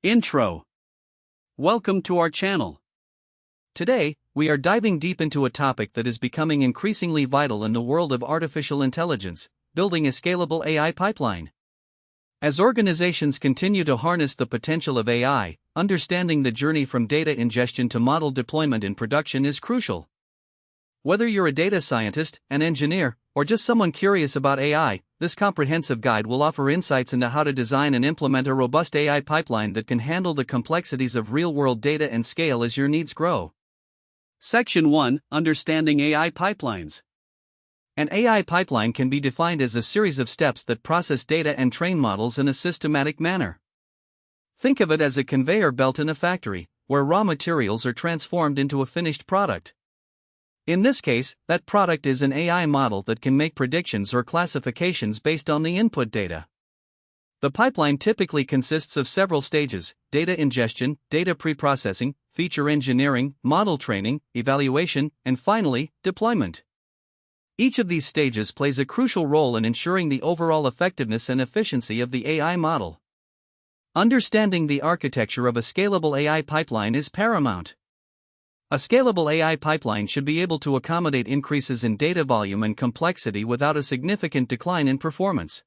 Intro. Welcome to our channel. Today, we are diving deep into a topic that is becoming increasingly vital in the world of artificial intelligence: building a scalable AI pipeline. As organizations continue to harness the potential of AI, understanding the journey from data ingestion to model deployment in production is crucial. Whether you're a data scientist, an engineer, or just someone curious about AI, this comprehensive guide will offer insights into how to design and implement a robust AI pipeline that can handle the complexities of real-world data and scale as your needs grow. Section 1: Understanding AI Pipelines. An AI pipeline can be defined as a series of steps that process data and train models in a systematic manner. Think of it as a conveyor belt in a factory, where raw materials are transformed into a finished product. In this case, that product is an AI model that can make predictions or classifications based on the input data. The pipeline typically consists of several stages: data ingestion, data preprocessing, feature engineering, model training, evaluation, and finally, deployment. Each of these stages plays a crucial role in ensuring the overall effectiveness and efficiency of the AI model. Understanding the architecture of a scalable AI pipeline is paramount. A scalable AI pipeline should be able to accommodate increases in data volume and complexity without a significant decline in performance.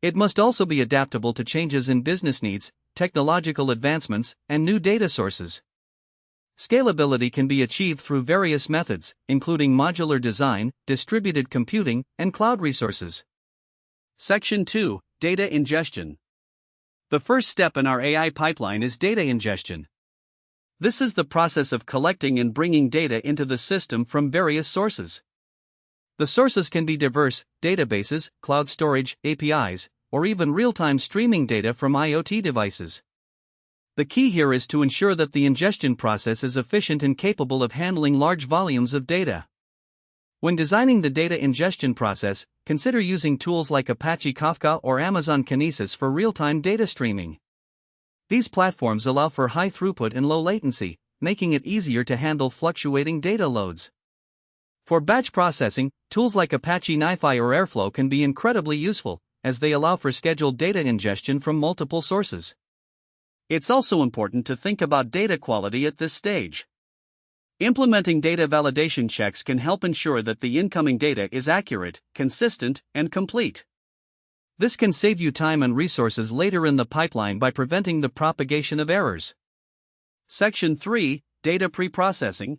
It must also be adaptable to changes in business needs, technological advancements, and new data sources. Scalability can be achieved through various methods, including modular design, distributed computing, and cloud resources. Section 2: Data Ingestion. The first step in our AI pipeline is data ingestion. This is the process of collecting and bringing data into the system from various sources. The sources can be diverse: databases, cloud storage, APIs, or even real-time streaming data from IoT devices. The key here is to ensure that the ingestion process is efficient and capable of handling large volumes of data. When designing the data ingestion process, consider using tools like Apache Kafka or Amazon Kinesis for real-time data streaming. These platforms allow for high throughput and low latency, making it easier to handle fluctuating data loads. For batch processing, tools like Apache NiFi or Airflow can be incredibly useful, as they allow for scheduled data ingestion from multiple sources. It's also important to think about data quality at this stage. Implementing data validation checks can help ensure that the incoming data is accurate, consistent, and complete. This can save you time and resources later in the pipeline by preventing the propagation of errors. Section 3: Data Preprocessing.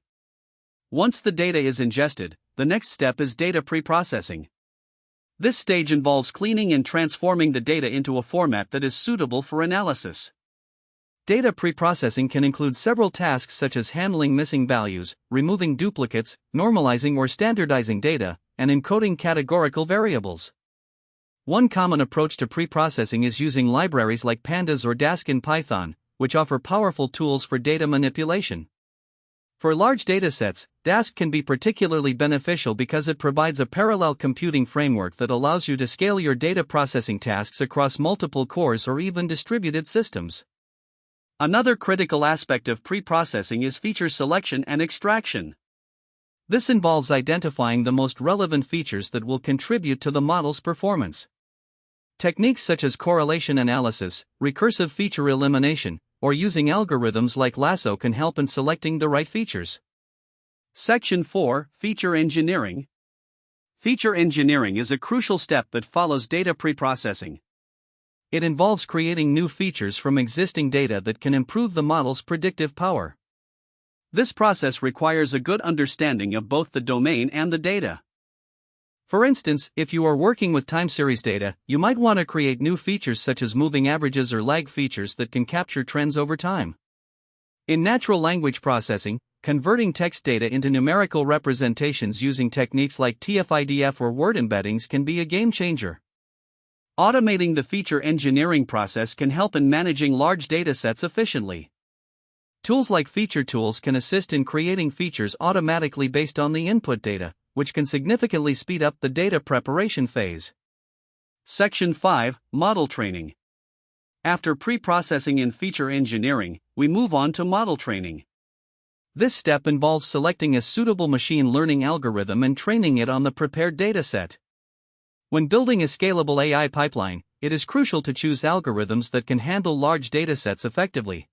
Once the data is ingested, the next step is data preprocessing. This stage involves cleaning and transforming the data into a format that is suitable for analysis. Data preprocessing can include several tasks such as handling missing values, removing duplicates, normalizing or standardizing data, and encoding categorical variables. One common approach to preprocessing is using libraries like Pandas or Dask in Python, which offer powerful tools for data manipulation. For large datasets, Dask can be particularly beneficial because it provides a parallel computing framework that allows you to scale your data processing tasks across multiple cores or even distributed systems. Another critical aspect of preprocessing is feature selection and extraction. This involves identifying the most relevant features that will contribute to the model's performance. Techniques such as correlation analysis, recursive feature elimination, or using algorithms like Lasso can help in selecting the right features. Section 4: Feature Engineering. Feature engineering is a crucial step that follows data preprocessing. It involves creating new features from existing data that can improve the model's predictive power. This process requires a good understanding of both the domain and the data. For instance, if you are working with time series data, you might want to create new features such as moving averages or lag features that can capture trends over time. In natural language processing, converting text data into numerical representations using techniques like TF-IDF or word embeddings can be a game changer. Automating the feature engineering process can help in managing large datasets efficiently. Tools like Feature Tools can assist in creating features automatically based on the input data, which can significantly speed up the data preparation phase. Section 5: Model Training. After preprocessing and feature engineering, we move on to model training. This step involves selecting a suitable machine learning algorithm and training it on the prepared dataset. When building a scalable AI pipeline, it is crucial to choose algorithms that can handle large datasets effectively.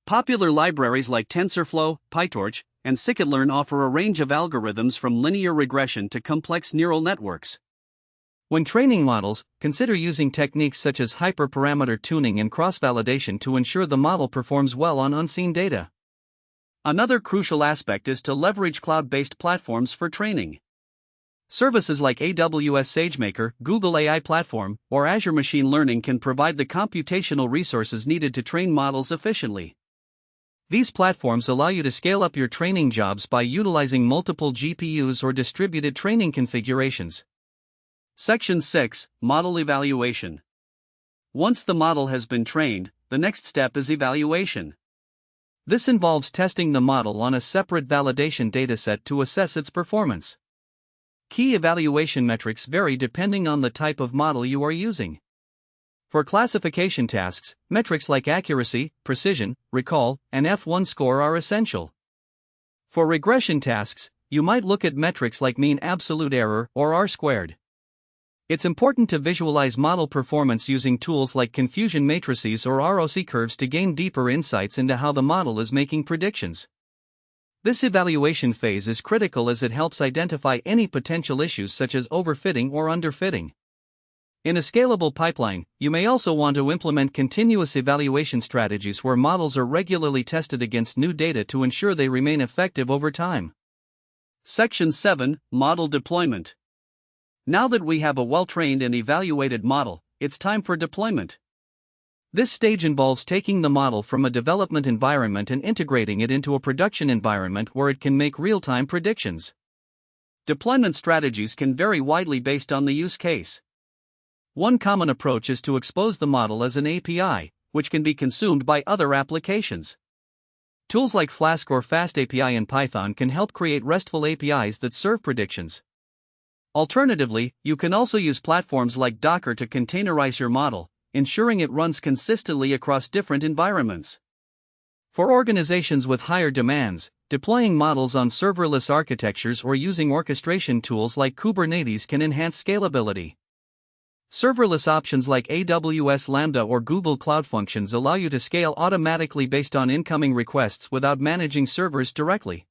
Popular libraries like TensorFlow, PyTorch, and scikit-learn offer a range of algorithms from linear regression to complex neural networks. When training models, consider using techniques such as hyperparameter tuning and cross-validation to ensure the model performs well on unseen data. Another crucial aspect is to leverage cloud-based platforms for training. Services like AWS SageMaker, Google AI Platform, or Azure Machine Learning can provide the computational resources needed to train models efficiently. These platforms allow you to scale up your training jobs by utilizing multiple GPUs or distributed training configurations. Section 6, Model Evaluation. Once the model has been trained, the next step is evaluation. This involves testing the model on a separate validation dataset to assess its performance. Key evaluation metrics vary depending on the type of model you are using. For classification tasks, metrics like accuracy, precision, recall, and F1 score are essential. For regression tasks, you might look at metrics like mean absolute error or R-squared. It's important to visualize model performance using tools like confusion matrices or ROC curves to gain deeper insights into how the model is making predictions. This evaluation phase is critical as it helps identify any potential issues such as overfitting or underfitting. In a scalable pipeline, you may also want to implement continuous evaluation strategies where models are regularly tested against new data to ensure they remain effective over time. Section 7, Model Deployment. Now that we have a well-trained and evaluated model, it's time for deployment. This stage involves taking the model from a development environment and integrating it into a production environment where it can make real-time predictions. Deployment strategies can vary widely based on the use case. One common approach is to expose the model as an API, which can be consumed by other applications. Tools like Flask or FastAPI in Python can help create RESTful APIs that serve predictions. Alternatively, you can also use platforms like Docker to containerize your model, ensuring it runs consistently across different environments. For organizations with higher demands, deploying models on serverless architectures or using orchestration tools like Kubernetes can enhance scalability. Serverless options like AWS Lambda or Google Cloud Functions allow you to scale automatically based on incoming requests without managing servers directly.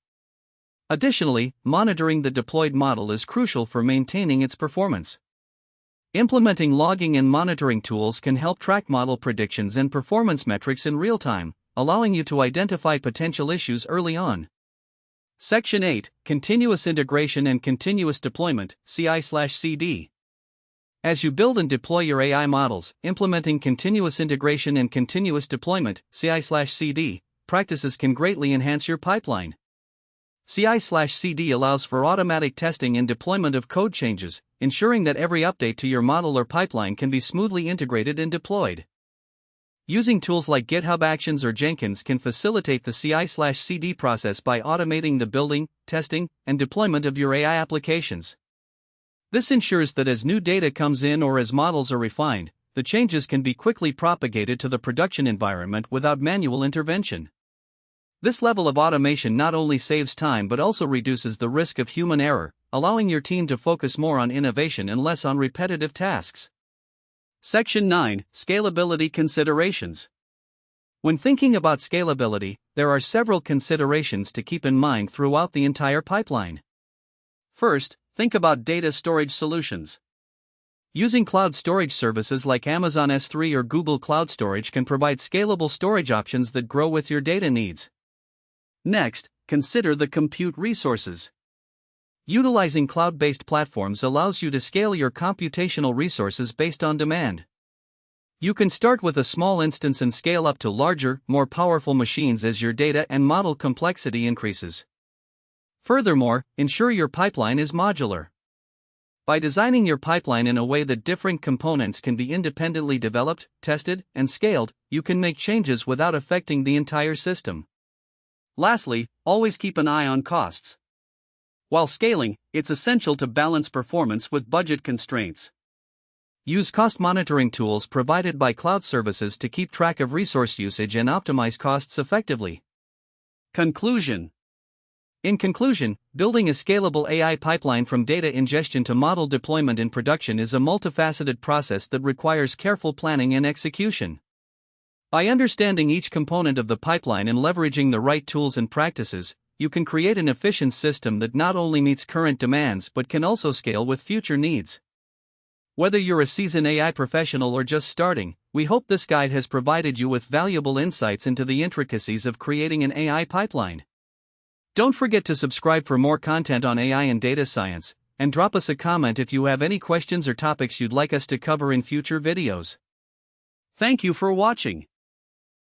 Additionally, monitoring the deployed model is crucial for maintaining its performance. Implementing logging and monitoring tools can help track model predictions and performance metrics in real time, allowing you to identify potential issues early on. Section 8, Continuous Integration and Continuous Deployment, CI/CD. As you build and deploy your AI models, implementing continuous integration and continuous deployment, CI/CD, practices can greatly enhance your pipeline. CI/CD allows for automatic testing and deployment of code changes, ensuring that every update to your model or pipeline can be smoothly integrated and deployed. Using tools like GitHub Actions or Jenkins can facilitate the CI/CD process by automating the building, testing, and deployment of your AI applications. This ensures that as new data comes in or as models are refined, the changes can be quickly propagated to the production environment without manual intervention. This level of automation not only saves time but also reduces the risk of human error, allowing your team to focus more on innovation and less on repetitive tasks. Section 9, Scalability Considerations. When thinking about scalability, there are several considerations to keep in mind throughout the entire pipeline. First, think about data storage solutions. Using cloud storage services like Amazon S3 or Google Cloud Storage can provide scalable storage options that grow with your data needs. Next, consider the compute resources. Utilizing cloud-based platforms allows you to scale your computational resources based on demand. You can start with a small instance and scale up to larger, more powerful machines as your data and model complexity increases. Furthermore, ensure your pipeline is modular. By designing your pipeline in a way that different components can be independently developed, tested, and scaled, you can make changes without affecting the entire system. Lastly, always keep an eye on costs. While scaling, it's essential to balance performance with budget constraints. Use cost monitoring tools provided by cloud services to keep track of resource usage and optimize costs effectively. Conclusion. In conclusion, building a scalable AI pipeline from data ingestion to model deployment in production is a multifaceted process that requires careful planning and execution. By understanding each component of the pipeline and leveraging the right tools and practices, you can create an efficient system that not only meets current demands but can also scale with future needs. Whether you're a seasoned AI professional or just starting, we hope this guide has provided you with valuable insights into the intricacies of creating an AI pipeline. Don't forget to subscribe for more content on AI and data science, and drop us a comment if you have any questions or topics you'd like us to cover in future videos. Thank you for watching.